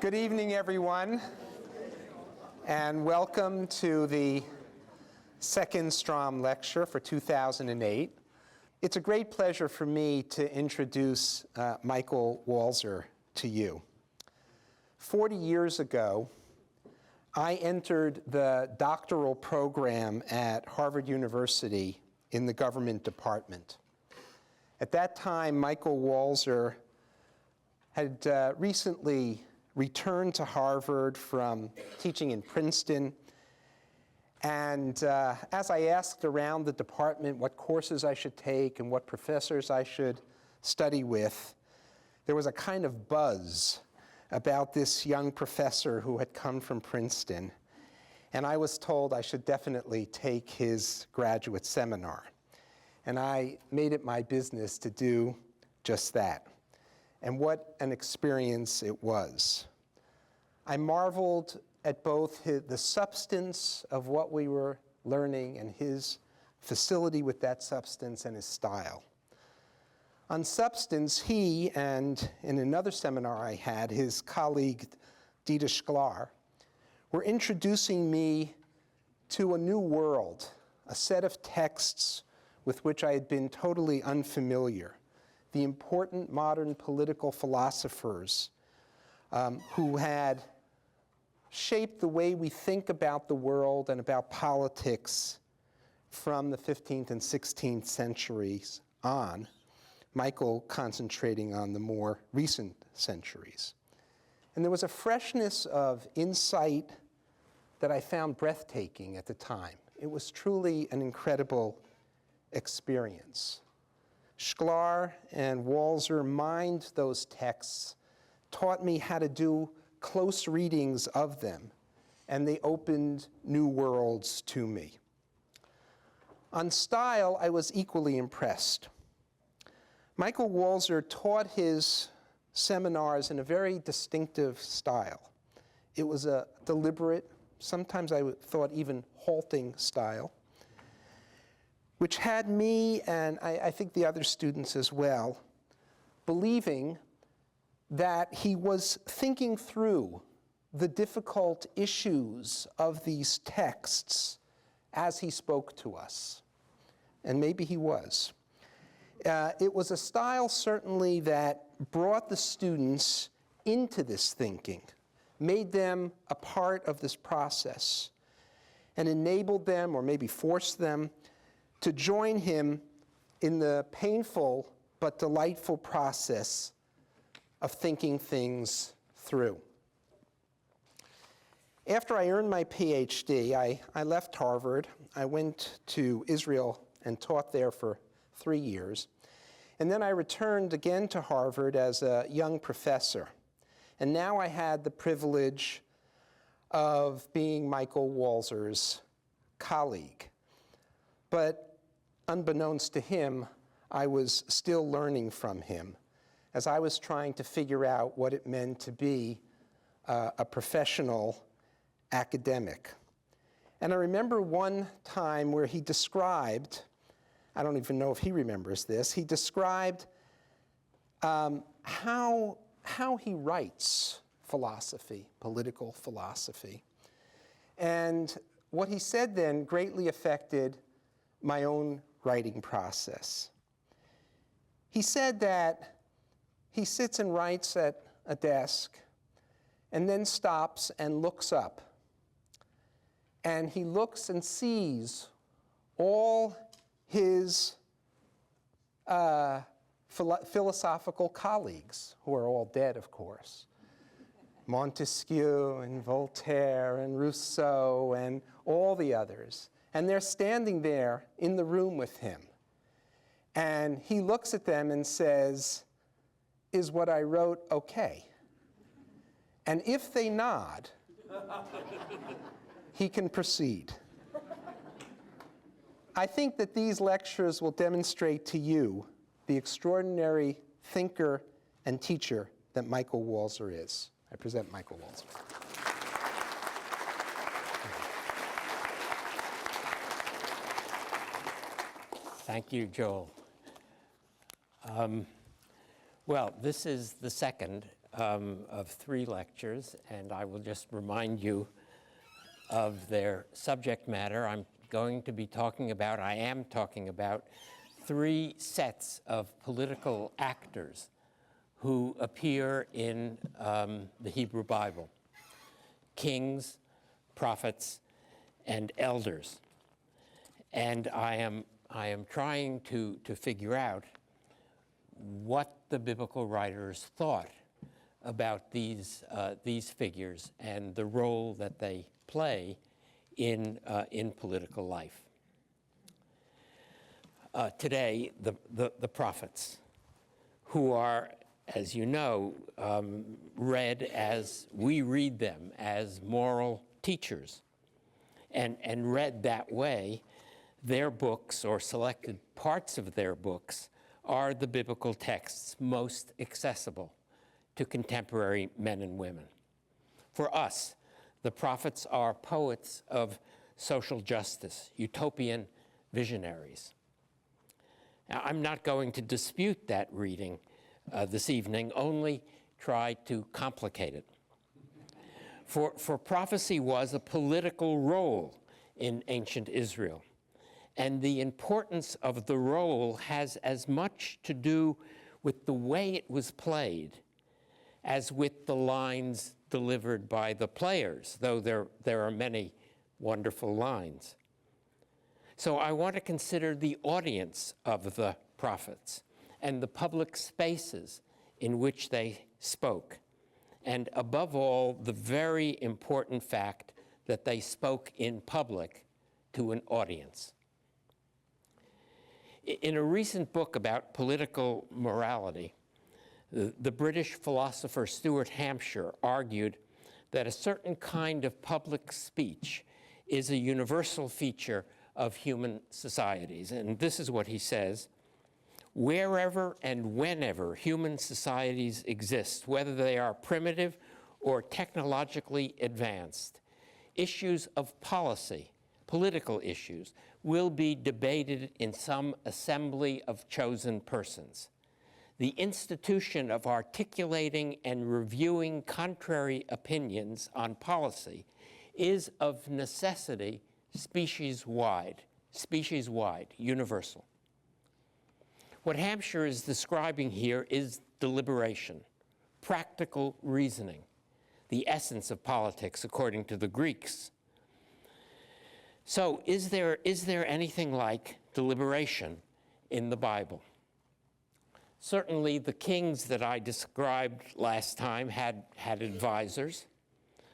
Good evening, everyone, and welcome to the second Strom lecture for 2008. It's a great pleasure for me to introduce Michael Walzer to you. 40 years ago, I entered the doctoral program at Harvard University in the government department. At that time, Michael Walzer had recently returned to Harvard from teaching in Princeton. And as I asked around the department what courses I should take and what professors I should study with, there was a kind of buzz about this young professor who had come from Princeton. And I was told I should definitely take his graduate seminar. And I made it my business to do just that. And what an experience it was. I marveled at both the substance of what we were learning and his facility with that substance and his style. On substance, he and in another seminar I had, his colleague Dieter Sklar, were introducing me to a new world, a set of texts with which I had been totally unfamiliar. The important modern political philosophers who had shaped the way we think about the world and about politics from the 15th and 16th centuries on, Michael concentrating on the more recent centuries. And there was a freshness of insight that I found breathtaking at the time. It was truly an incredible experience. Sklar and Walzer mined those texts, taught me how to do close readings of them, and they opened new worlds to me. On style, I was equally impressed. Michael Walzer taught his seminars in a very distinctive style. It was a deliberate, sometimes I thought even halting style, which had me, and I think the other students as well, believing that he was thinking through the difficult issues of these texts as he spoke to us. And maybe he was. It was a style, certainly, that brought the students into this thinking, made them a part of this process, and enabled them, or maybe forced them, to join him in the painful but delightful process of thinking things through. After I earned my PhD, I left Harvard. I went to Israel and taught there for 3 years. And then I returned again to Harvard as a young professor. And now I had the privilege of being Michael Walzer's colleague. But unbeknownst to him, I was still learning from him as I was trying to figure out what it meant to be a professional academic. And I remember one time where he described, I don't even know if he remembers this, he described how he writes philosophy, political philosophy. And what he said then greatly affected my own writing process. He said that he sits and writes at a desk and then stops and looks up. And he looks and sees all his philosophical colleagues, who are all dead, of course. Montesquieu and Voltaire and Rousseau and all the others. And they're standing there in the room with him. And he looks at them and says, "Is what I wrote okay?" And if they nod, he can proceed. I think that these lectures will demonstrate to you the extraordinary thinker and teacher that Michael Walzer is. I present Michael Walzer. Thank you, Joel. Well, this is the second of 3 lectures, and I will just remind you of their subject matter. I am talking about 3 sets of political actors who appear in the Hebrew Bible: kings, prophets, and elders. And I am trying to figure out what the biblical writers thought about these figures and the role that they play in political life. Today, the prophets, who are, as you know, read as we read them, as moral teachers, and read that way, their books, or selected parts of their books, are the biblical texts most accessible to contemporary men and women. For us, the prophets are poets of social justice, utopian visionaries. Now, I'm not going to dispute that reading this evening, only try to complicate it. For prophecy was a political role in ancient Israel, and the importance of the role has as much to do with the way it was played as with the lines delivered by the players, though there are many wonderful lines. So I want to consider the audience of the prophets and the public spaces in which they spoke, and above all, the very important fact that they spoke in public to an audience. In a recent book about political morality, the British philosopher Stuart Hampshire argued that a certain kind of public speech is a universal feature of human societies. And this is what he says: wherever and whenever human societies exist, whether they are primitive or technologically advanced, issues of policy, political issues, will be debated in some assembly of chosen persons. The institution of articulating and reviewing contrary opinions on policy is of necessity species-wide, universal. What Hampshire is describing here is deliberation, practical reasoning, the essence of politics according to the Greeks. So is there anything like deliberation in the Bible? Certainly the kings that I described last time had advisors,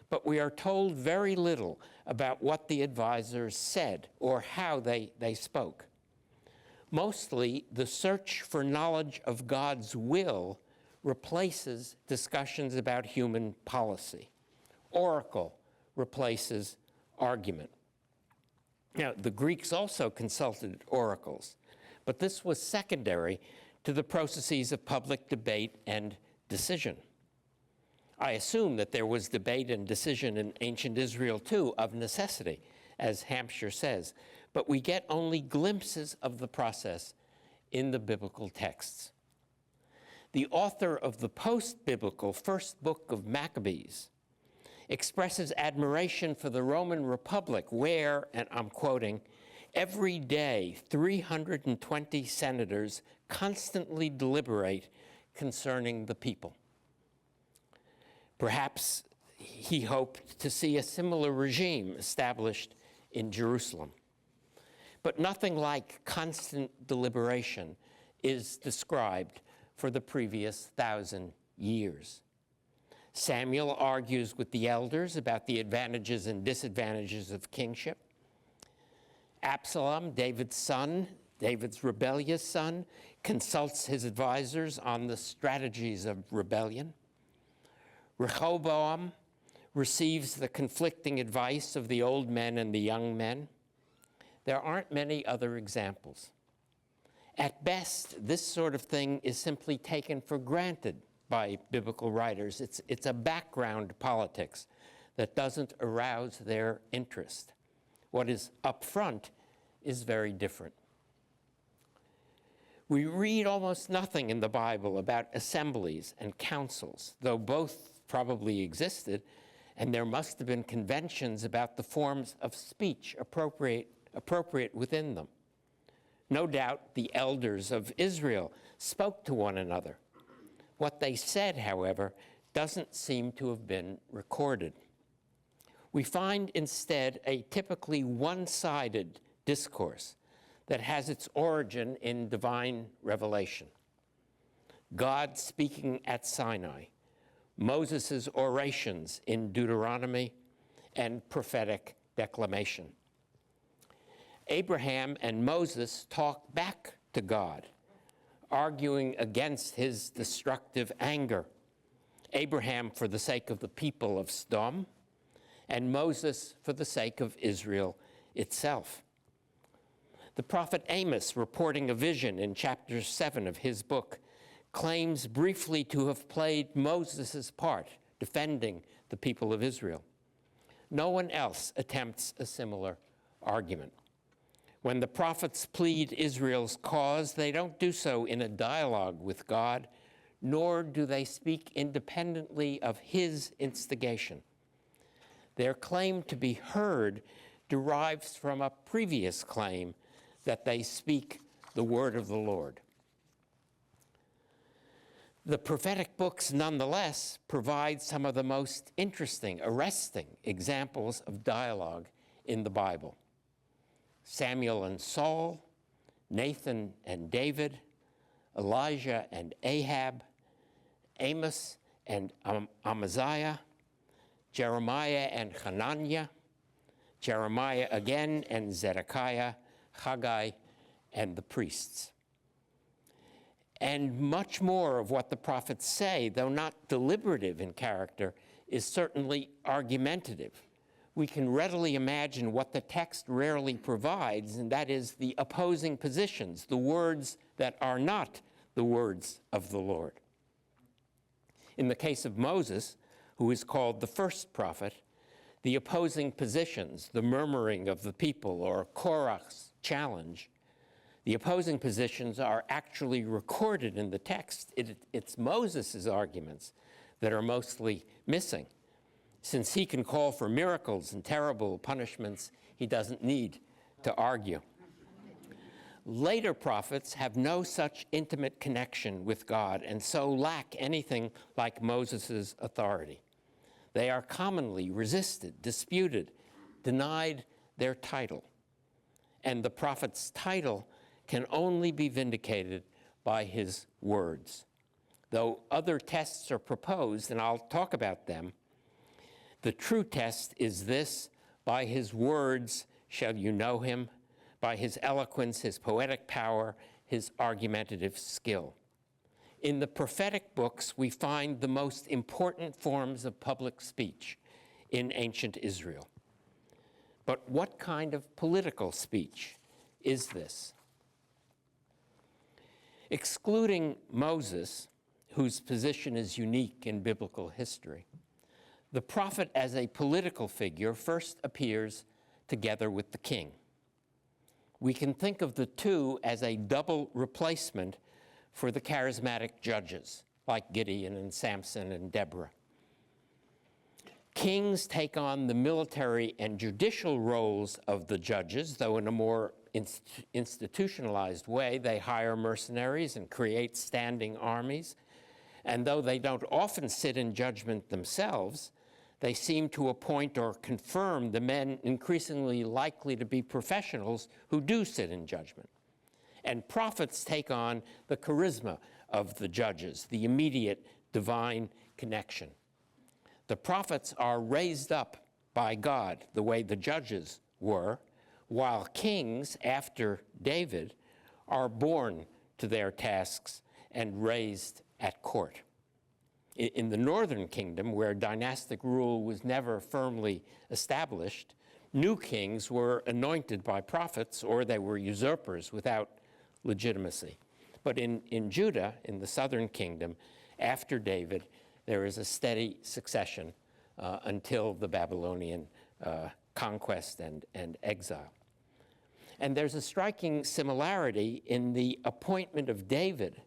but we are told very little about what the advisors said or how they spoke. Mostly, the search for knowledge of God's will replaces discussions about human policy. Oracle replaces argument. Now, the Greeks also consulted oracles, but this was secondary to the processes of public debate and decision. I assume that there was debate and decision in ancient Israel too, of necessity, as Hampshire says, but we get only glimpses of the process in the biblical texts. The author of the post-biblical first book of Maccabees expresses admiration for the Roman Republic where, and I'm quoting, every day 320 senators constantly deliberate concerning the people. Perhaps he hoped to see a similar regime established in Jerusalem. But nothing like constant deliberation is described for the previous 1,000 years. Samuel argues with the elders about the advantages and disadvantages of kingship. Absalom, David's son, David's rebellious son, consults his advisors on the strategies of rebellion. Rehoboam receives the conflicting advice of the old men and the young men. There aren't many other examples. At best, this sort of thing is simply taken for granted by biblical writers. It's a background politics that doesn't arouse their interest. What is up front is very different. We read almost nothing in the Bible about assemblies and councils, though both probably existed, and there must have been conventions about the forms of speech appropriate within them. No doubt the elders of Israel spoke to one another. What they said, however, doesn't seem to have been recorded. We find instead a typically one-sided discourse that has its origin in divine revelation. God speaking at Sinai, Moses' orations in Deuteronomy, and prophetic declamation. Abraham and Moses talk back to God, arguing against his destructive anger. Abraham for the sake of the people of Sodom, and Moses for the sake of Israel itself. The prophet Amos, reporting a vision in chapter 7 of his book, claims briefly to have played Moses' part, defending the people of Israel. No one else attempts a similar argument. When the prophets plead Israel's cause, they don't do so in a dialogue with God, nor do they speak independently of his instigation. Their claim to be heard derives from a previous claim that they speak the word of the Lord. The prophetic books, nonetheless, provide some of the most interesting, arresting examples of dialogue in the Bible. Samuel and Saul, Nathan and David, Elijah and Ahab, Amos and Amaziah, Jeremiah and Hananiah, Jeremiah again and Zedekiah, Haggai, and the priests. And much more of what the prophets say, though not deliberative in character, is certainly argumentative. We can readily imagine what the text rarely provides, and that is the opposing positions, the words that are not the words of the Lord. In the case of Moses, who is called the first prophet, the opposing positions, the murmuring of the people, or Korach's challenge, the opposing positions are actually recorded in the text. It's Moses' arguments that are mostly missing. Since he can call for miracles and terrible punishments, he doesn't need to argue. Later prophets have no such intimate connection with God and so lack anything like Moses' authority. They are commonly resisted, disputed, denied their title. And the prophet's title can only be vindicated by his words. Though other tests are proposed, and I'll talk about them, the true test is this: by his words shall you know him, by his eloquence, his poetic power, his argumentative skill. In the prophetic books, we find the most important forms of public speech in ancient Israel. But what kind of political speech is this? Excluding Moses, whose position is unique in biblical history, the prophet as a political figure first appears together with the king. We can think of the two as a double replacement for the charismatic judges, like Gideon and Samson and Deborah. Kings take on the military and judicial roles of the judges, though in a more institutionalized way. They hire mercenaries and create standing armies. And though they don't often sit in judgment themselves, they seem to appoint or confirm the men increasingly likely to be professionals who do sit in judgment. And prophets take on the charisma of the judges, the immediate divine connection. The prophets are raised up by God the way the judges were, while kings, after David, are born to their tasks and raised at court. In the northern kingdom, where dynastic rule was never firmly established, new kings were anointed by prophets, or they were usurpers without legitimacy. But in Judah, in the southern kingdom, after David, there is a steady succession until the Babylonian conquest and exile. And there's a striking similarity in the appointment of David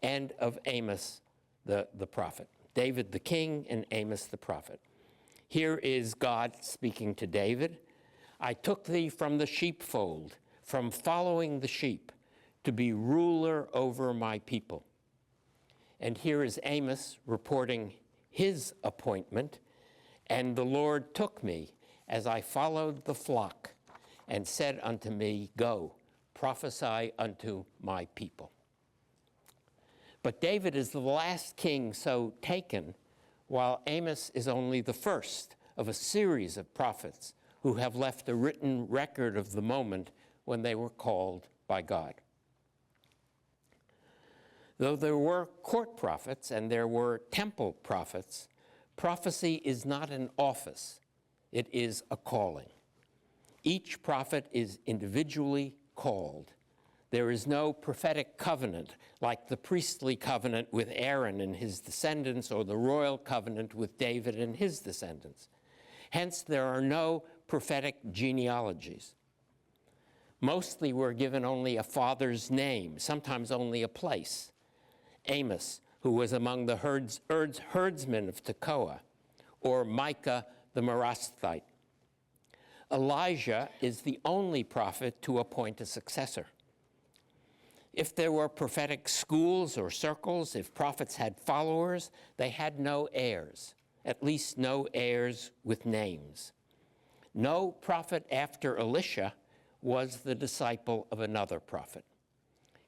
and of Amos the prophet. David the king and Amos the prophet. Here is God speaking to David. I took thee from the sheepfold, from following the sheep, to be ruler over my people. And here is Amos reporting his appointment. And the Lord took me as I followed the flock, and said unto me, Go, prophesy unto my people. But David is the last king so taken, while Amos is only the first of a series of prophets who have left a written record of the moment when they were called by God. Though there were court prophets and there were temple prophets, prophecy is not an office, it is a calling. Each prophet is individually called. There is no prophetic covenant like the priestly covenant with Aaron and his descendants, or the royal covenant with David and his descendants. Hence, there are no prophetic genealogies. Mostly we're given only a father's name, sometimes only a place. Amos, who was among the herdsmen of Tekoa, or Micah the Morasthite. Elijah is the only prophet to appoint a successor. If there were prophetic schools or circles, if prophets had followers, they had no heirs, at least no heirs with names. No prophet after Elisha was the disciple of another prophet.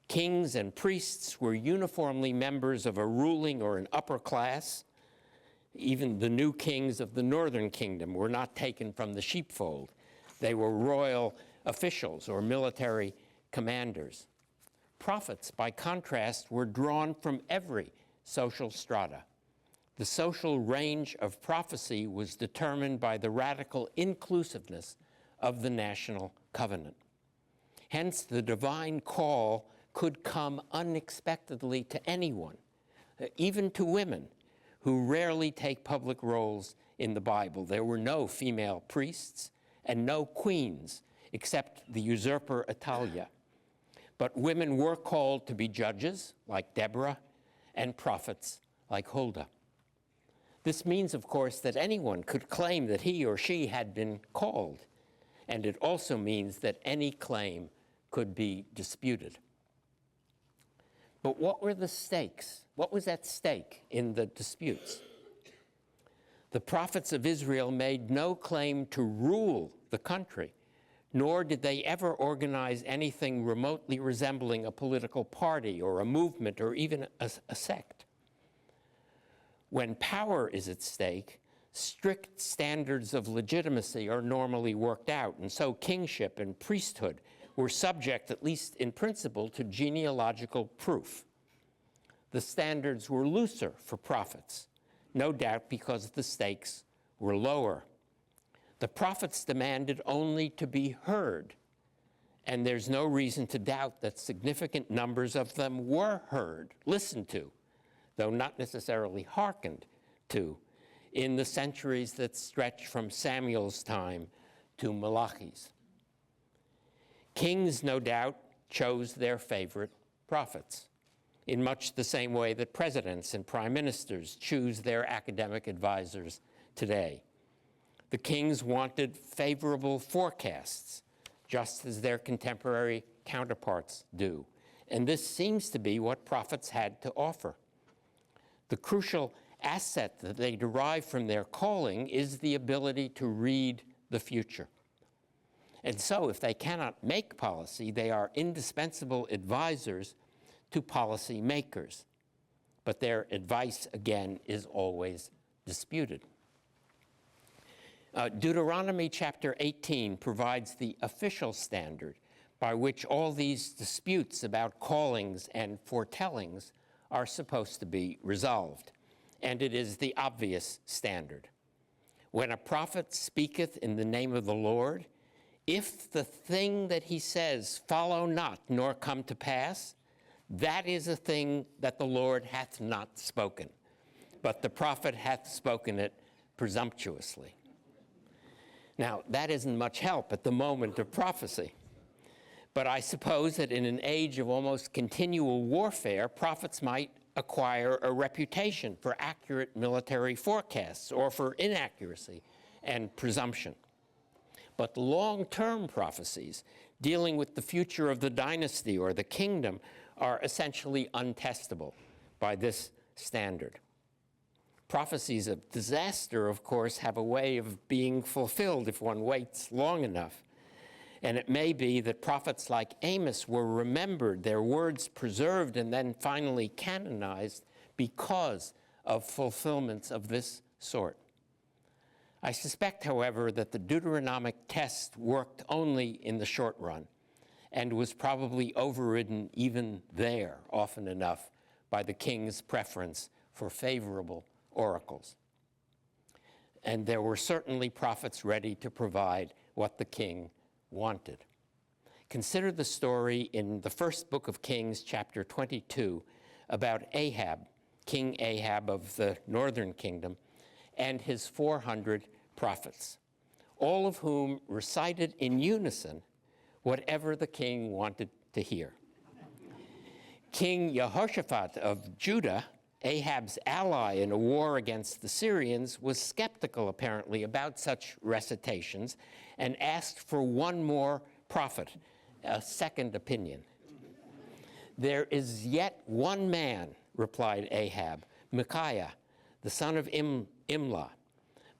Kings and priests were uniformly members of a ruling or an upper class. Even the new kings of the northern kingdom were not taken from the sheepfold. They were royal officials or military commanders. Prophets, by contrast, were drawn from every social strata. The social range of prophecy was determined by the radical inclusiveness of the national covenant. Hence, the divine call could come unexpectedly to anyone, even to women, who rarely take public roles in the Bible. There were no female priests and no queens, except the usurper Athaliah. But women were called to be judges, like Deborah, and prophets, like Huldah. This means, of course, that anyone could claim that he or she had been called, and it also means that any claim could be disputed. But what were the stakes? What was at stake in the disputes? The prophets of Israel made no claim to rule the country, nor did they ever organize anything remotely resembling a political party or a movement or even a sect. When power is at stake, strict standards of legitimacy are normally worked out, and so kingship and priesthood were subject, at least in principle, to genealogical proof. The standards were looser for prophets, no doubt because the stakes were lower. The prophets demanded only to be heard, and there's no reason to doubt that significant numbers of them were heard, listened to, though not necessarily hearkened to, in the centuries that stretch from Samuel's time to Malachi's. Kings, no doubt, chose their favorite prophets, in much the same way that presidents and prime ministers choose their academic advisors today. The kings wanted favorable forecasts, just as their contemporary counterparts do. And this seems to be what prophets had to offer. The crucial asset that they derive from their calling is the ability to read the future. And so if they cannot make policy, they are indispensable advisors to policy makers. But their advice, again, is always disputed. Deuteronomy chapter 18 provides the official standard by which all these disputes about callings and foretellings are supposed to be resolved. And it is the obvious standard. When a prophet speaketh in the name of the Lord, if the thing that he says follow not, nor come to pass, that is a thing that the Lord hath not spoken, but the prophet hath spoken it presumptuously. Now, that isn't much help at the moment of prophecy. But I suppose that in an age of almost continual warfare, prophets might acquire a reputation for accurate military forecasts or for inaccuracy and presumption. But long-term prophecies dealing with the future of the dynasty or the kingdom are essentially untestable by this standard. Prophecies of disaster, of course, have a way of being fulfilled if one waits long enough. And it may be that prophets like Amos were remembered, their words preserved, and then finally canonized because of fulfillments of this sort. I suspect, however, that the Deuteronomic test worked only in the short run and was probably overridden even there often enough by the king's preference for favorable oracles. And there were certainly prophets ready to provide what the king wanted. Consider the story in the first book of Kings, chapter 22, about Ahab, King Ahab of the northern kingdom, and his 400 prophets, all of whom recited in unison whatever the king wanted to hear. King Jehoshaphat of Judah, Ahab's ally in a war against the Syrians, was skeptical, apparently, about such recitations and asked for one more prophet, a second opinion. "There is yet one man," replied Ahab, "Micaiah, the son of Imlah,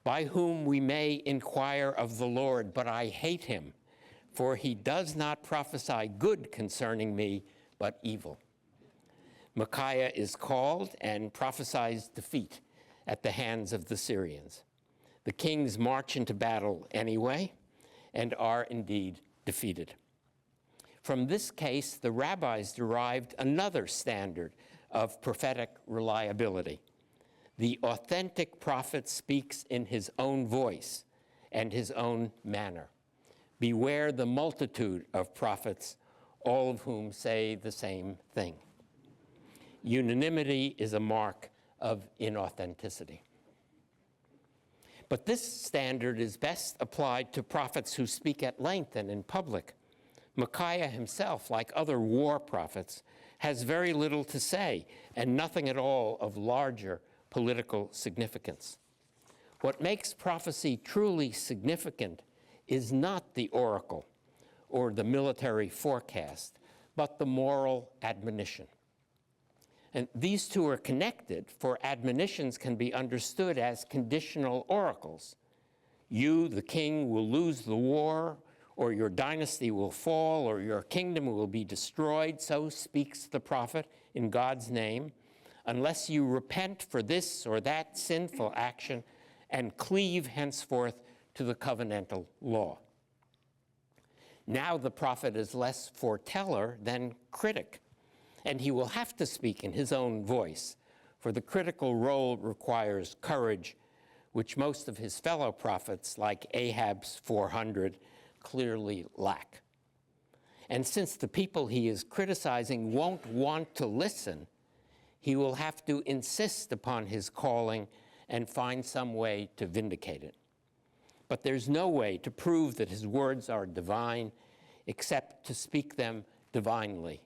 by whom we may inquire of the Lord, but I hate him, for he does not prophesy good concerning me, but evil." Micaiah is called and prophesies defeat at the hands of the Syrians. The kings march into battle anyway and are indeed defeated. From this case, the rabbis derived another standard of prophetic reliability. The authentic prophet speaks in his own voice and his own manner. Beware the multitude of prophets, all of whom say the same thing. Unanimity is a mark of inauthenticity. But this standard is best applied to prophets who speak at length and in public. Micaiah himself, like other war prophets, has very little to say and nothing at all of larger political significance. What makes prophecy truly significant is not the oracle or the military forecast, but the moral admonition. And these two are connected, for admonitions can be understood as conditional oracles. You, the king, will lose the war, or your dynasty will fall, or your kingdom will be destroyed, so speaks the prophet in God's name, unless you repent for this or that sinful action and cleave henceforth to the covenantal law. Now the prophet is less foreteller than critic, and he will have to speak in his own voice, for the critical role requires courage, which most of his fellow prophets, like Ahab's 400, clearly lack. And since the people he is criticizing won't want to listen, he will have to insist upon his calling and find some way to vindicate it. But there's no way to prove that his words are divine except to speak them divinely.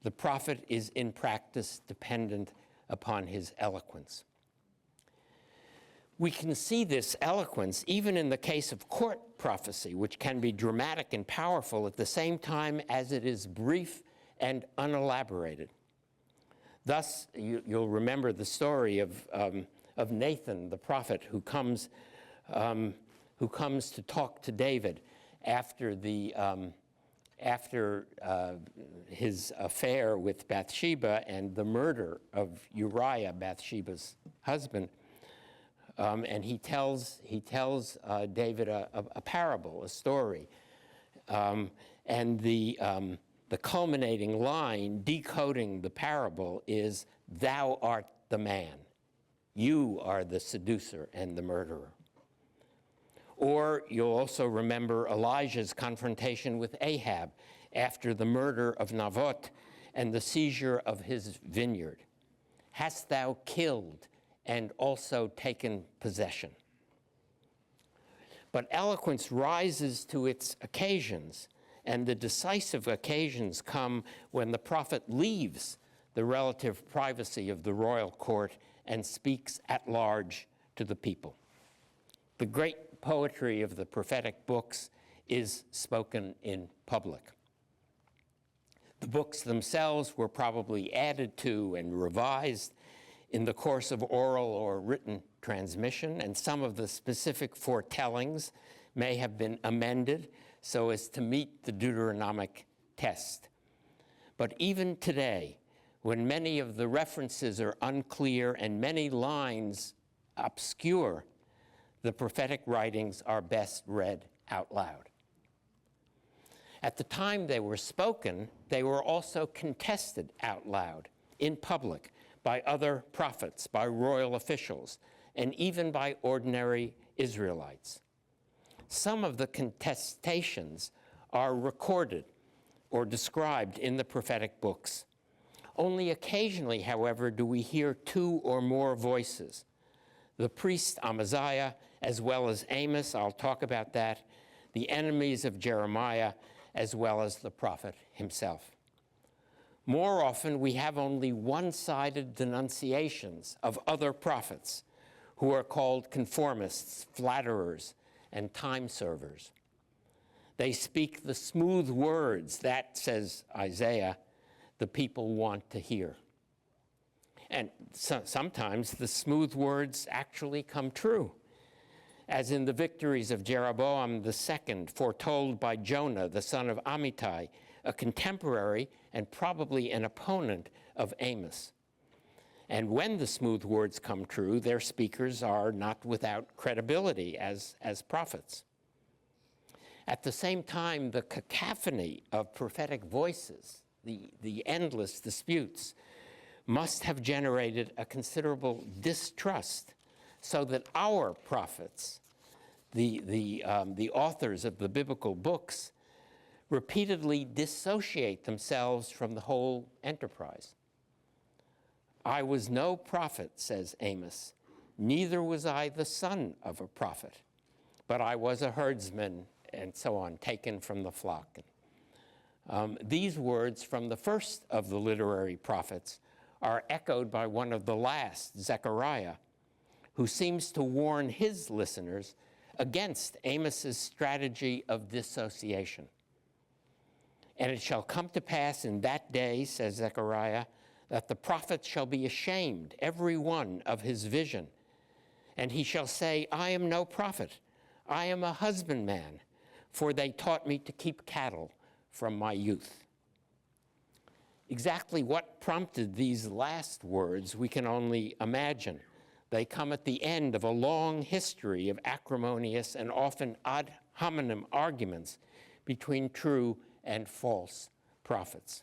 The prophet is in practice dependent upon his eloquence. We can see this eloquence even in the case of court prophecy, which can be dramatic and powerful at the same time as it is brief and unelaborated. Thus, you'll remember the story of Nathan, the prophet, who comes to talk to David after his affair with Bathsheba and the murder of Uriah, Bathsheba's husband. And he tells David a parable, a story. And the culminating line decoding the parable is, "Thou art the man. You are the seducer and the murderer." Or you'll also remember Elijah's confrontation with Ahab after the murder of Naboth and the seizure of his vineyard. "Hast thou killed and also taken possession?" But eloquence rises to its occasions and the decisive occasions come when the prophet leaves the relative privacy of the royal court and speaks at large to the people. The great poetry of the prophetic books is spoken in public. The books themselves were probably added to and revised in the course of oral or written transmission, and some of the specific foretellings may have been amended so as to meet the Deuteronomic test. But even today, when many of the references are unclear and many lines obscure, the prophetic writings are best read out loud. At the time they were spoken, they were also contested out loud in public by other prophets, by royal officials, and even by ordinary Israelites. Some of the contestations are recorded or described in the prophetic books. Only occasionally, however, do we hear two or more voices. The priest Amaziah, as well as Amos, I'll talk about that, the enemies of Jeremiah, as well as the prophet himself. More often, we have only one-sided denunciations of other prophets who are called conformists, flatterers, and time servers. They speak the smooth words that, says Isaiah, the people want to hear. And sometimes the smooth words actually come true, as in the victories of Jeroboam II, foretold by Jonah, the son of Amittai, a contemporary and probably an opponent of Amos. And when the smooth words come true, their speakers are not without credibility as prophets. At the same time, the cacophony of prophetic voices, the endless disputes, must have generated a considerable distrust, so that our prophets, the authors of the biblical books, repeatedly dissociate themselves from the whole enterprise. I was no prophet, says Amos, neither was I the son of a prophet, but I was a herdsman, and so on, taken from the flock. These words from the first of the literary prophets are echoed by one of the last, Zechariah, who seems to warn his listeners against Amos's strategy of dissociation. And it shall come to pass in that day, says Zechariah, that the prophet shall be ashamed, every one of his vision. And he shall say, I am no prophet, I am a husbandman, for they taught me to keep cattle from my youth. Exactly what prompted these last words, we can only imagine. They come at the end of a long history of acrimonious and often ad hominem arguments between true and false prophets.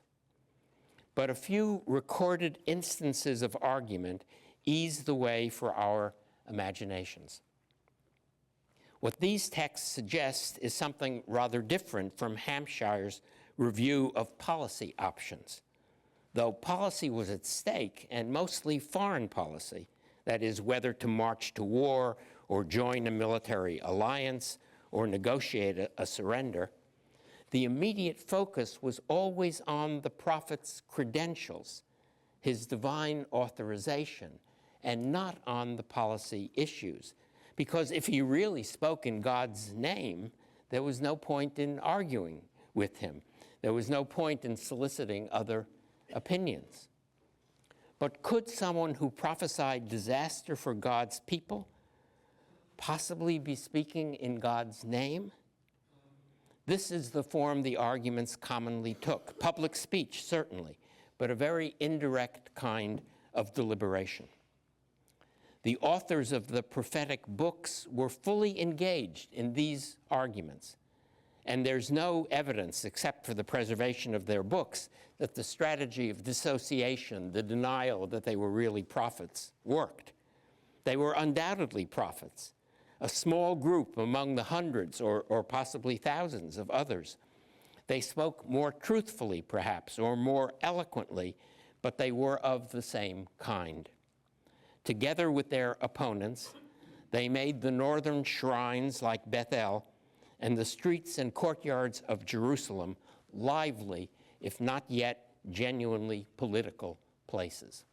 But a few recorded instances of argument ease the way for our imaginations. What these texts suggest is something rather different from Hampshire's review of policy options. Though policy was at stake, and mostly foreign policy, that is, whether to march to war or join a military alliance or negotiate a surrender, the immediate focus was always on the prophet's credentials, his divine authorization, and not on the policy issues. Because if he really spoke in God's name, there was no point in arguing with him. There was no point in soliciting other opinions. But could someone who prophesied disaster for God's people possibly be speaking in God's name? This is the form the arguments commonly took. Public speech, certainly, but a very indirect kind of deliberation. The authors of the prophetic books were fully engaged in these arguments, and there's no evidence, except for the preservation of their books, that the strategy of dissociation, the denial that they were really prophets, worked. They were undoubtedly prophets, a small group among the hundreds or possibly thousands of others. They spoke more truthfully, perhaps, or more eloquently, but they were of the same kind. Together with their opponents, they made the northern shrines like Bethel and the streets and courtyards of Jerusalem lively, if not yet genuinely political places.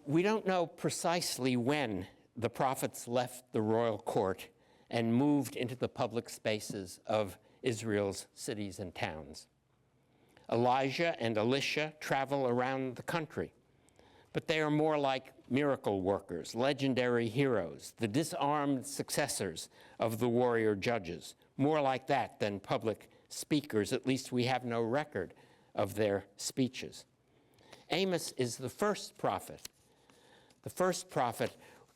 We don't know precisely when the prophets left the royal court and moved into the public spaces of Israel's cities and towns. Elijah and Elisha travel around the country, but they are more like miracle workers, legendary heroes, the disarmed successors of the warrior judges, more like that than public speakers. At least we have no record of their speeches. Amos is the first prophet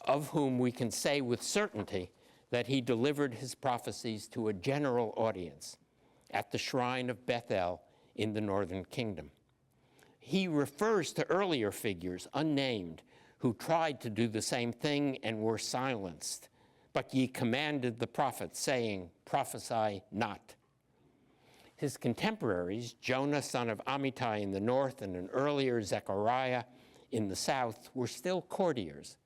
of whom we can say with certainty that he delivered his prophecies to a general audience at the shrine of Bethel in the northern kingdom. He refers to earlier figures, unnamed, who tried to do the same thing and were silenced. But ye commanded the prophets, saying, prophesy not. His contemporaries, Jonah, son of Amittai in the north, and an earlier Zechariah in the south, were still courtiers,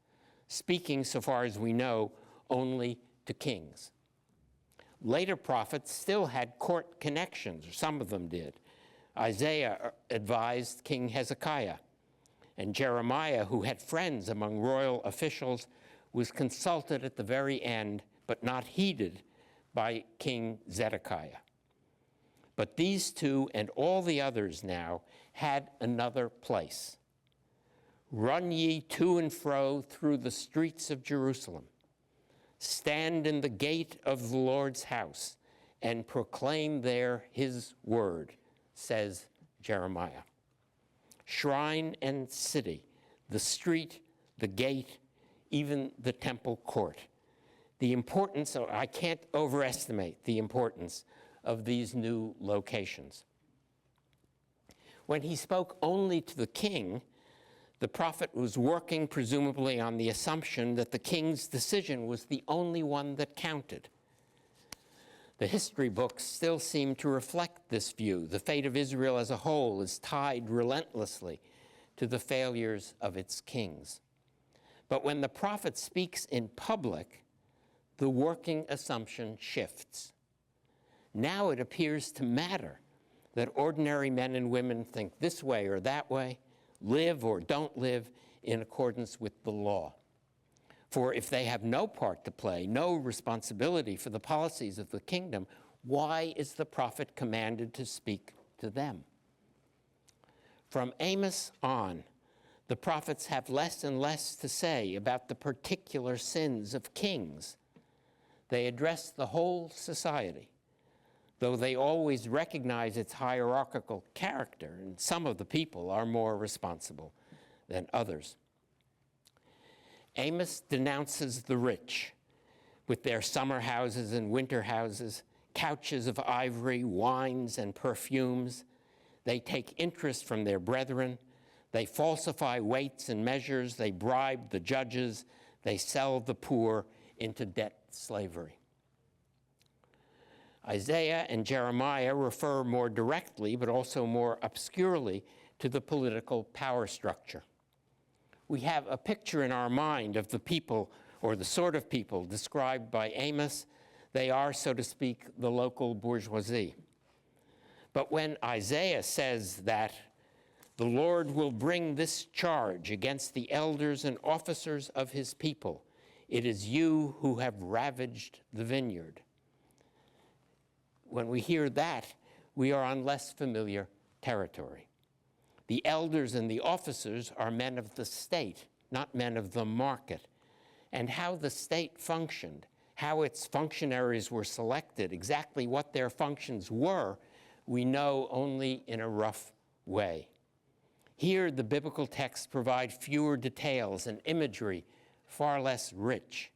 speaking, so far as we know, only to kings. Later prophets still had court connections, or some of them did. Isaiah advised King Hezekiah, and Jeremiah, who had friends among royal officials, was consulted at the very end, but not heeded by King Zedekiah. But these two and all the others now had another place. Run ye to and fro through the streets of Jerusalem. Stand in the gate of the Lord's house and proclaim there his word, says Jeremiah. Shrine and city, the street, the gate, even the temple court. The importance, I can't overestimate the importance of these new locations. When he spoke only to the king, the prophet was working presumably on the assumption that the king's decision was the only one that counted. The history books still seem to reflect this view. The fate of Israel as a whole is tied relentlessly to the failures of its kings. But when the prophet speaks in public, the working assumption shifts. Now it appears to matter that ordinary men and women think this way or that way, live or don't live in accordance with the law. For if they have no part to play, no responsibility for the policies of the kingdom, why is the prophet commanded to speak to them? From Amos on, the prophets have less and less to say about the particular sins of kings. They address the whole society, though they always recognize its hierarchical character, and some of the people are more responsible than others. Amos denounces the rich with their summer houses and winter houses, couches of ivory, wines and perfumes. They take interest from their brethren. They falsify weights and measures. They bribe the judges. They sell the poor into debt slavery. Isaiah and Jeremiah refer more directly, but also more obscurely, to the political power structure. We have a picture in our mind of the people, or the sort of people described by Amos. They are, so to speak, the local bourgeoisie. But when Isaiah says that the Lord will bring this charge against the elders and officers of his people, it is you who have ravaged the vineyard. When we hear that, we are on less familiar territory. The elders and the officers are men of the state, not men of the market. And how the state functioned, how its functionaries were selected, exactly what their functions were, we know only in a rough way. Here, the biblical texts provide fewer details and imagery far less rich,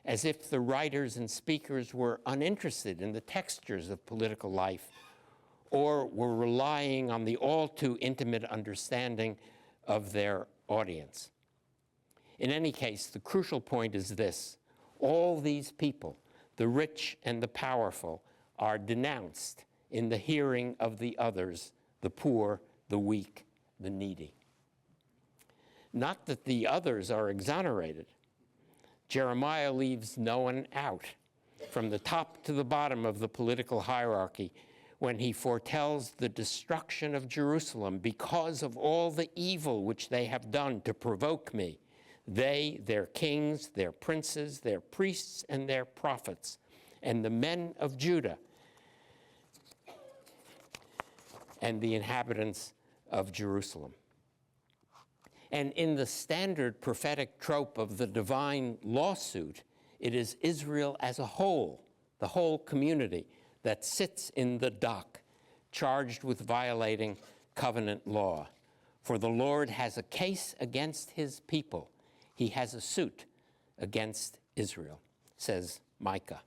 as if the writers and speakers were uninterested in the textures of political life or were relying on the all too intimate understanding of their audience. In any case, the crucial point is this: all these people, the rich and the powerful, are denounced in the hearing of the others, the poor, the weak, the needy. Not that the others are exonerated, Jeremiah leaves no one out, from the top to the bottom of the political hierarchy, when he foretells the destruction of Jerusalem because of all the evil which they have done to provoke me. They, their kings, their princes, their priests, and their prophets, and the men of Judah, and the inhabitants of Jerusalem. And in the standard prophetic trope of the divine lawsuit, it is Israel as a whole, the whole community, that sits in the dock, charged with violating covenant law. For the Lord has a case against his people. He has a suit against Israel, says Micah.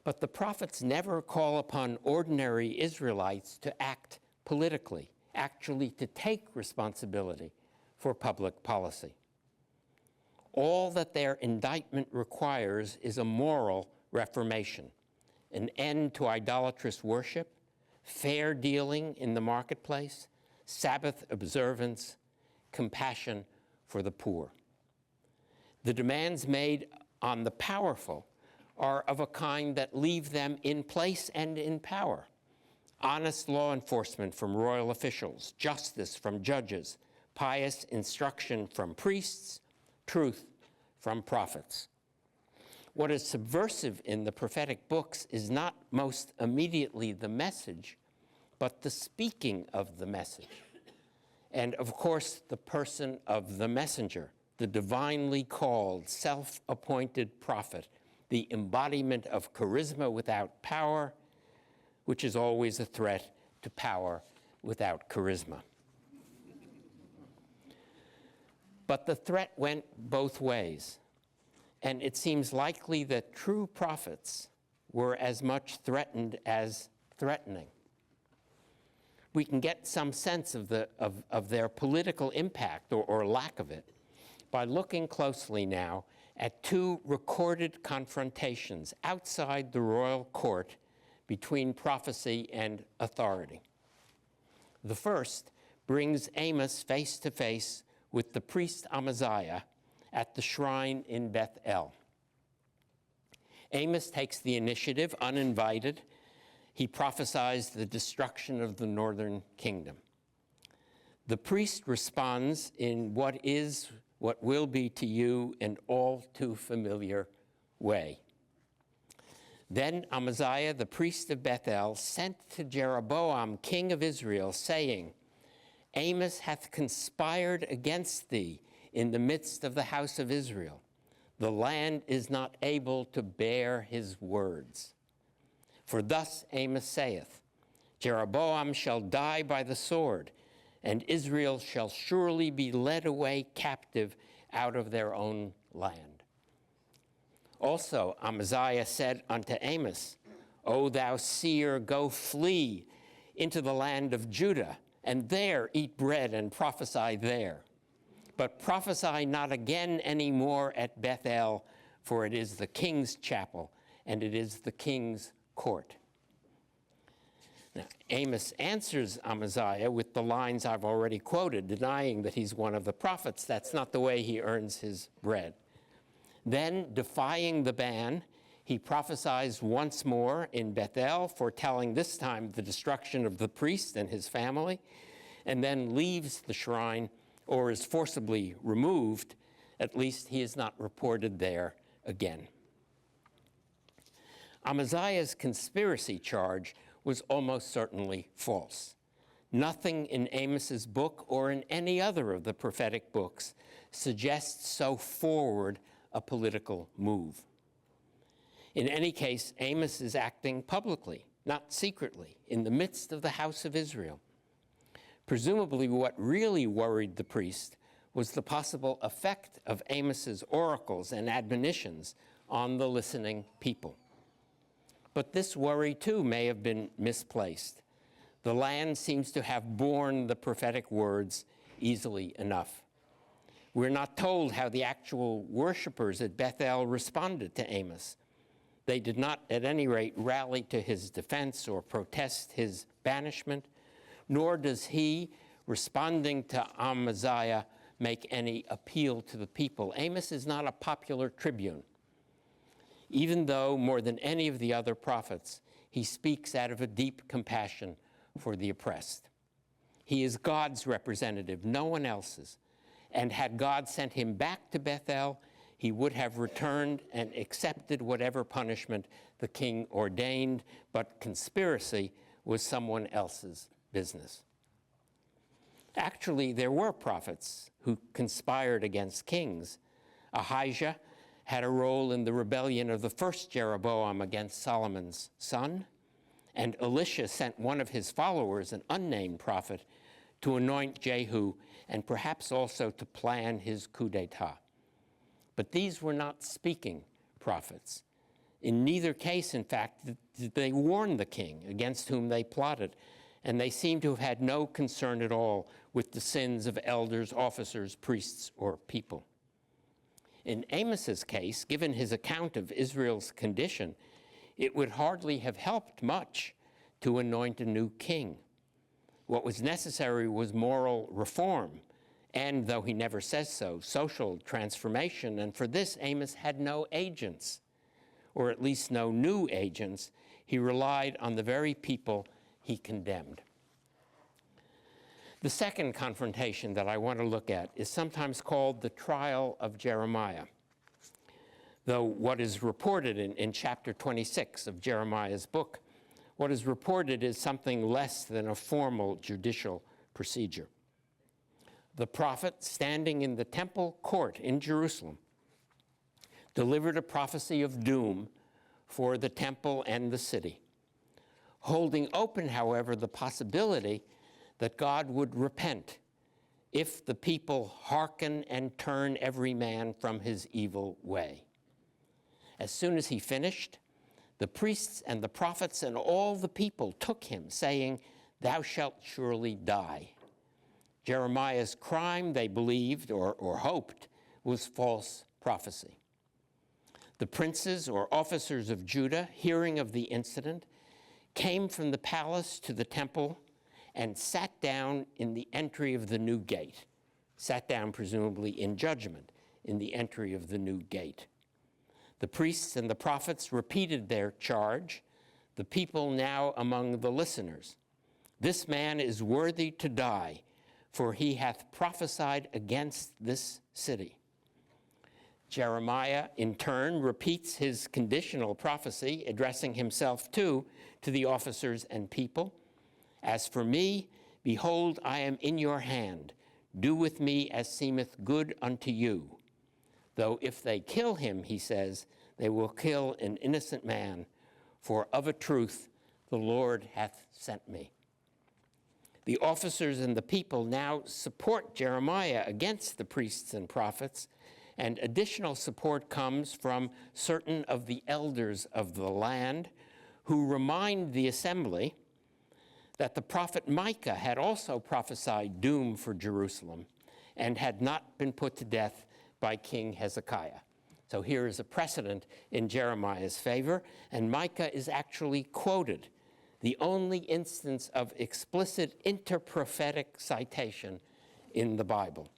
But the prophets never call upon ordinary Israelites to act politically, actually to take responsibility for public policy. All that their indictment requires is a moral reformation, an end to idolatrous worship, fair dealing in the marketplace, Sabbath observance, compassion for the poor. The demands made on the powerful are of a kind that leave them in place and in power. Honest law enforcement from royal officials, justice from judges, pious instruction from priests, truth from prophets. What is subversive in the prophetic books is not most immediately the message, but the speaking of the message. And of course, the person of the messenger, the divinely called, self-appointed prophet, the embodiment of charisma without power, which is always a threat to power without charisma. But the threat went both ways, and it seems likely that true prophets were as much threatened as threatening. We can get some sense of their political impact, or lack of it, by looking closely now at two recorded confrontations outside the royal court between prophecy and authority. The first brings Amos face to face with the priest Amaziah at the shrine in Bethel. Amos takes the initiative uninvited. He prophesies the destruction of the northern kingdom. The priest responds in what will be to you an all too familiar way. Then Amaziah, the priest of Bethel, sent to Jeroboam, king of Israel, saying, Amos hath conspired against thee in the midst of the house of Israel. The land is not able to bear his words. For thus Amos saith, Jeroboam shall die by the sword, and Israel shall surely be led away captive out of their own land. Also Amaziah said unto Amos, O thou seer, go flee into the land of Judah, and there eat bread and prophesy there. But prophesy not again any more at Bethel, for it is the king's chapel, and it is the king's court. Now, Amos answers Amaziah with the lines I've already quoted, denying that he's one of the prophets. That's not the way he earns his bread. Then, defying the ban, he prophesies once more in Bethel, foretelling this time the destruction of the priest and his family, and then leaves the shrine, or is forcibly removed. At least he is not reported there again. Amaziah's conspiracy charge was almost certainly false. Nothing in Amos's book or in any other of the prophetic books suggests so forward a political move. In any case, Amos is acting publicly, not secretly, in the midst of the house of Israel. Presumably what really worried the priest was the possible effect of Amos's oracles and admonitions on the listening people. But this worry, too, may have been misplaced. The land seems to have borne the prophetic words easily enough. We're not told how the actual worshipers at Bethel responded to Amos. They did not, at any rate, rally to his defense or protest his banishment, nor does he, responding to Amaziah, make any appeal to the people. Amos is not a popular tribune, even though more than any of the other prophets, he speaks out of a deep compassion for the oppressed. He is God's representative, no one else's. And had God sent him back to Bethel, he would have returned and accepted whatever punishment the king ordained, but conspiracy was someone else's business. Actually, there were prophets who conspired against kings. Ahijah had a role in the rebellion of the first Jeroboam against Solomon's son, and Elisha sent one of his followers, an unnamed prophet, to anoint Jehu and perhaps also to plan his coup d'etat. But these were not speaking prophets. In neither case, in fact, did they warn the king against whom they plotted, and they seem to have had no concern at all with the sins of elders, officers, priests, or people. In Amos's case, given his account of Israel's condition, it would hardly have helped much to anoint a new king. What was necessary was moral reform, and, though he never says so, social transformation, and for this Amos had no agents, or at least no new agents. He relied on the very people he condemned. The second confrontation that I want to look at is sometimes called the trial of Jeremiah, though what is reported in chapter 26 of Jeremiah's book, what is reported is something less than a formal judicial procedure. The prophet, standing in the temple court in Jerusalem, delivered a prophecy of doom for the temple and the city, holding open, however, the possibility that God would repent if the people hearken and turn every man from his evil way. As soon as he finished, the priests and the prophets and all the people took him, saying, "Thou shalt surely die." Jeremiah's crime, they believed or hoped, was false prophecy. The princes or officers of Judah, hearing of the incident, came from the palace to the temple and sat down in the entry of the new gate, sat down presumably in judgment in the entry of the new gate. The priests and the prophets repeated their charge, the people now among the listeners. "This man is worthy to die, for he hath prophesied against this city." Jeremiah, in turn, repeats his conditional prophecy, addressing himself to the officers and people. "As for me, behold, I am in your hand. Do with me as seemeth good unto you. Though if they kill him," he says, "they will kill an innocent man, for of a truth the Lord hath sent me." The officers and the people now support Jeremiah against the priests and prophets, and additional support comes from certain of the elders of the land who remind the assembly that the prophet Micah had also prophesied doom for Jerusalem and had not been put to death by King Hezekiah. So here is a precedent in Jeremiah's favor, and Micah is actually quoted, the only instance of explicit interprophetic citation in the Bible.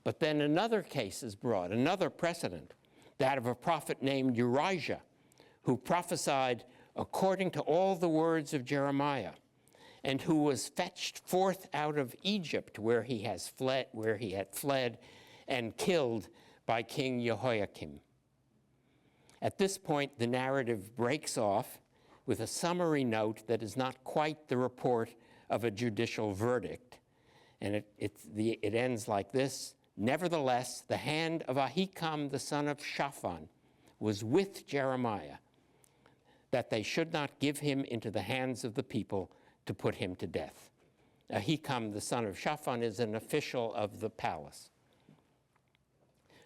But then another case is brought, another precedent, that of a prophet named Urijah, who prophesied according to all the words of Jeremiah, and who was fetched forth out of Egypt, where he had fled, and killed by King Jehoiakim. At this point, the narrative breaks off with a summary note that is not quite the report of a judicial verdict, and it ends like this: "Nevertheless, the hand of Ahikam the son of Shaphan was with Jeremiah, that they should not give him into the hands of the people to put him to death." Ahikam the son of Shaphan is an official of the palace.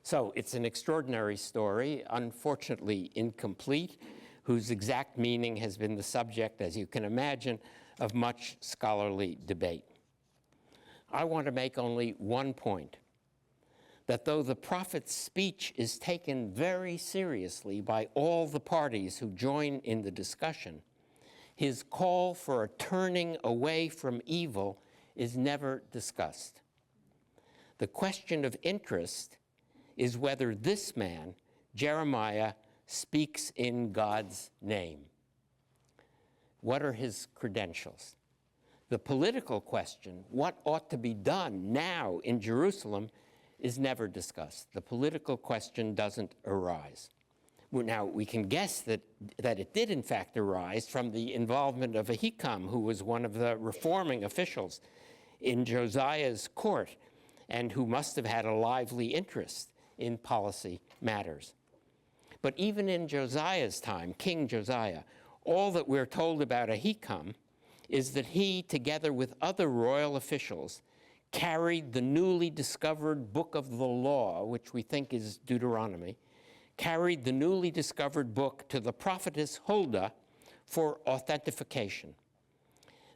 So it's an extraordinary story, unfortunately incomplete, whose exact meaning has been the subject, as you can imagine, of much scholarly debate. I want to make only one point, that though the prophet's speech is taken very seriously by all the parties who join in the discussion, his call for a turning away from evil is never discussed. The question of interest is whether this man, Jeremiah, speaks in God's name. What are his credentials? The political question, what ought to be done now in Jerusalem, is never discussed. The political question doesn't arise. Now, we can guess that it did, in fact, arise from the involvement of Ahikam, who was one of the reforming officials in Josiah's court, and who must have had a lively interest in policy matters. But even in Josiah's time, King Josiah, all that we're told about Ahikam is that he, together with other royal officials, carried the newly discovered book of the law, which we think is Deuteronomy, carried the newly discovered book to the prophetess Huldah for authentication.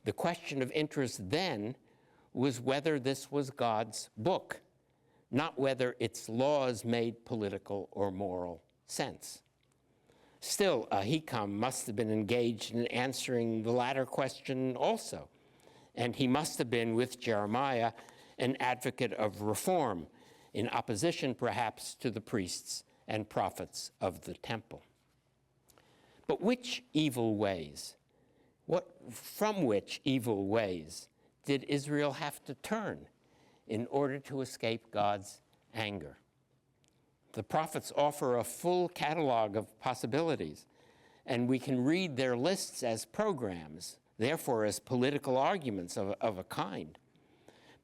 The question of interest then was whether this was God's book, not whether its laws made political or moral sense. Still, Ahikam must have been engaged in answering the latter question also, and he must have been, with Jeremiah, an advocate of reform, in opposition perhaps to the priests and prophets of the temple. But which evil ways, from which evil ways did Israel have to turn in order to escape God's anger? The prophets offer a full catalog of possibilities, and we can read their lists as programs, therefore as political arguments of a kind.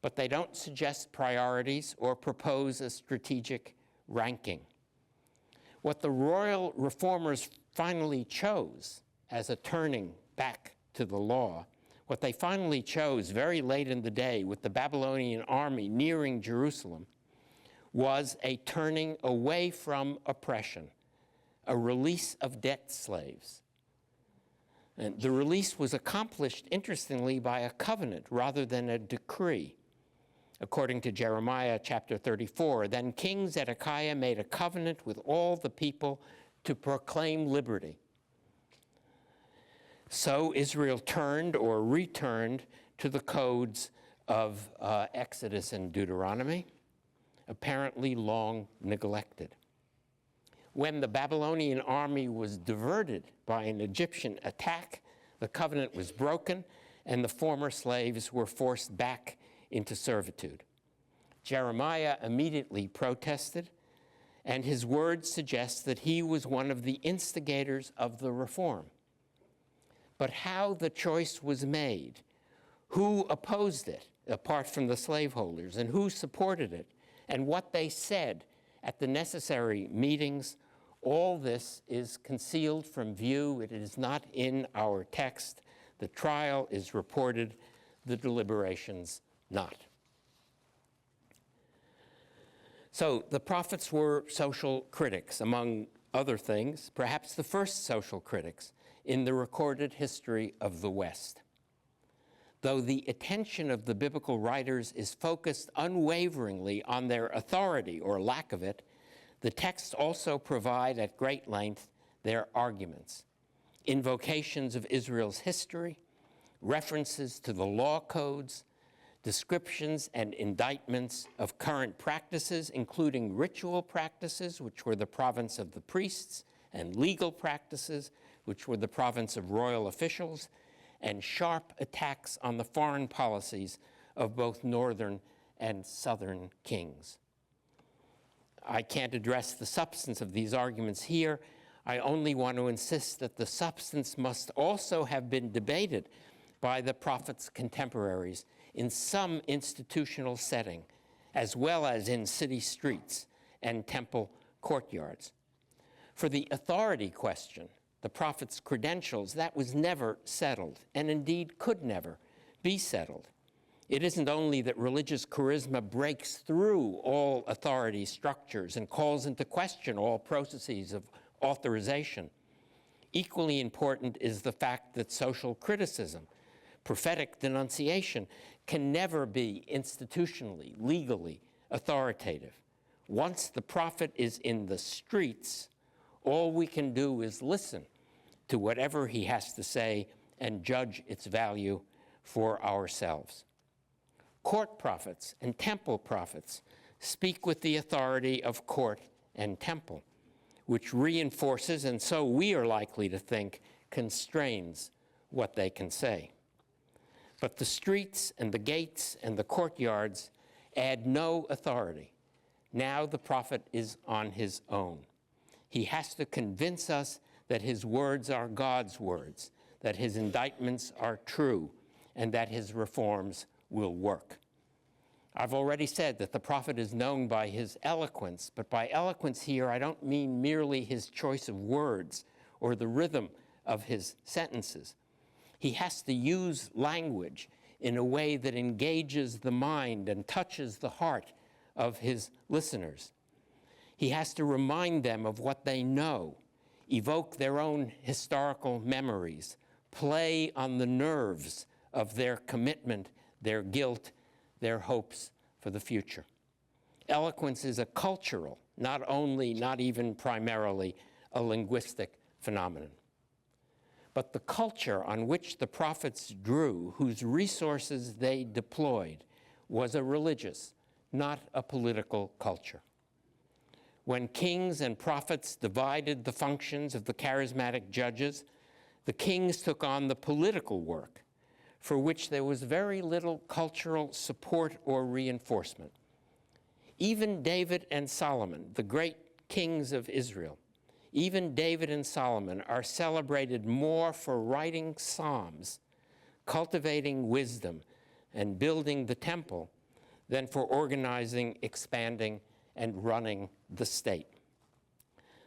But they don't suggest priorities or propose a strategic ranking. What the royal reformers finally chose as a turning back to the law, what they finally chose very late in the day with the Babylonian army nearing Jerusalem, was a turning away from oppression, a release of debt slaves. And the release was accomplished, interestingly, by a covenant rather than a decree. According to Jeremiah chapter 34, then King Zedekiah made a covenant with all the people to proclaim liberty. So Israel turned or returned to the codes of Exodus and Deuteronomy, apparently long neglected. When the Babylonian army was diverted by an Egyptian attack, the covenant was broken and the former slaves were forced back into servitude. Jeremiah immediately protested, and his words suggest that he was one of the instigators of the reform. But how the choice was made, who opposed it, apart from the slaveholders, and who supported it, and what they said at the necessary meetings, all this is concealed from view. It is not in our text. The trial is reported, the deliberations not. So the prophets were social critics, among other things, perhaps the first social critics in the recorded history of the West. Though the attention of the biblical writers is focused unwaveringly on their authority or lack of it, the texts also provide at great length their arguments, invocations of Israel's history, references to the law codes, descriptions and indictments of current practices, including ritual practices, which were the province of the priests, and legal practices, which were the province of royal officials, and sharp attacks on the foreign policies of both northern and southern kings. I can't address the substance of these arguments here. I only want to insist that the substance must also have been debated by the prophet's contemporaries in some institutional setting, as well as in city streets and temple courtyards. For the authority question, the prophet's credentials, that was never settled, and indeed could never be settled. It isn't only that religious charisma breaks through all authority structures and calls into question all processes of authorization. Equally important is the fact that social criticism, prophetic denunciation, can never be institutionally, legally authoritative. Once the prophet is in the streets, all we can do is listen to whatever he has to say and judge its value for ourselves. Court prophets and temple prophets speak with the authority of court and temple, which reinforces, and so we are likely to think, constrains what they can say. But the streets and the gates and the courtyards add no authority. Now the prophet is on his own. He has to convince us that his words are God's words, that his indictments are true, and that his reforms will work. I've already said that the prophet is known by his eloquence, but by eloquence here I don't mean merely his choice of words or the rhythm of his sentences. He has to use language in a way that engages the mind and touches the heart of his listeners. He has to remind them of what they know, evoke their own historical memories, play on the nerves of their commitment, their guilt, their hopes for the future. Eloquence is a cultural, not even primarily, a linguistic phenomenon. But the culture on which the prophets drew, whose resources they deployed, was a religious, not a political culture. When kings and prophets divided the functions of the charismatic judges, the kings took on the political work, for which there was very little cultural support or reinforcement. Even David and Solomon, the great kings of Israel, even David and Solomon are celebrated more for writing psalms, cultivating wisdom, and building the temple than for organizing, expanding, and running the state.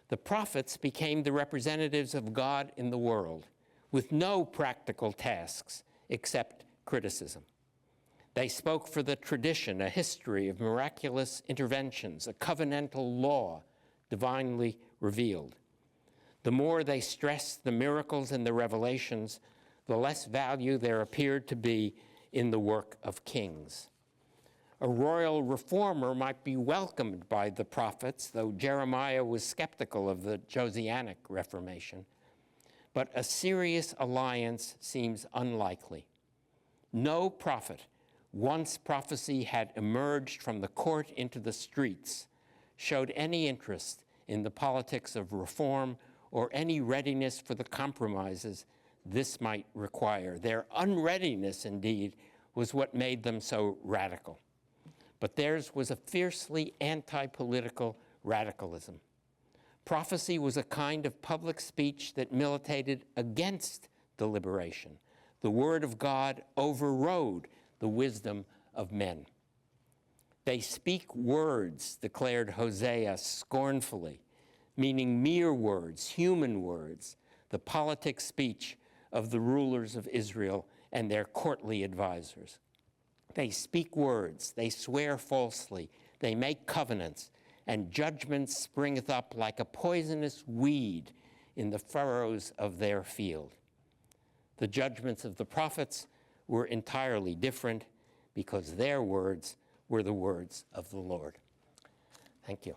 The prophets became the representatives of God in the world, with no practical tasks except criticism. They spoke for the tradition, a history of miraculous interventions, a covenantal law divinely revealed. The more they stressed the miracles and the revelations, the less value there appeared to be in the work of kings. A royal reformer might be welcomed by the prophets, though Jeremiah was skeptical of the Josianic Reformation. But a serious alliance seems unlikely. No prophet, once prophecy had emerged from the court into the streets, showed any interest in the politics of reform or any readiness for the compromises this might require. Their unreadiness, indeed, was what made them so radical. But theirs was a fiercely anti-political radicalism. Prophecy was a kind of public speech that militated against deliberation. The word of God overrode the wisdom of men. They speak words, declared Hosea scornfully, meaning mere words, human words, the politic speech of the rulers of Israel and their courtly advisors. They speak words, they swear falsely, they make covenants, and judgment springeth up like a poisonous weed in the furrows of their field. The judgments of the prophets were entirely different because their words were the words of the Lord. Thank you.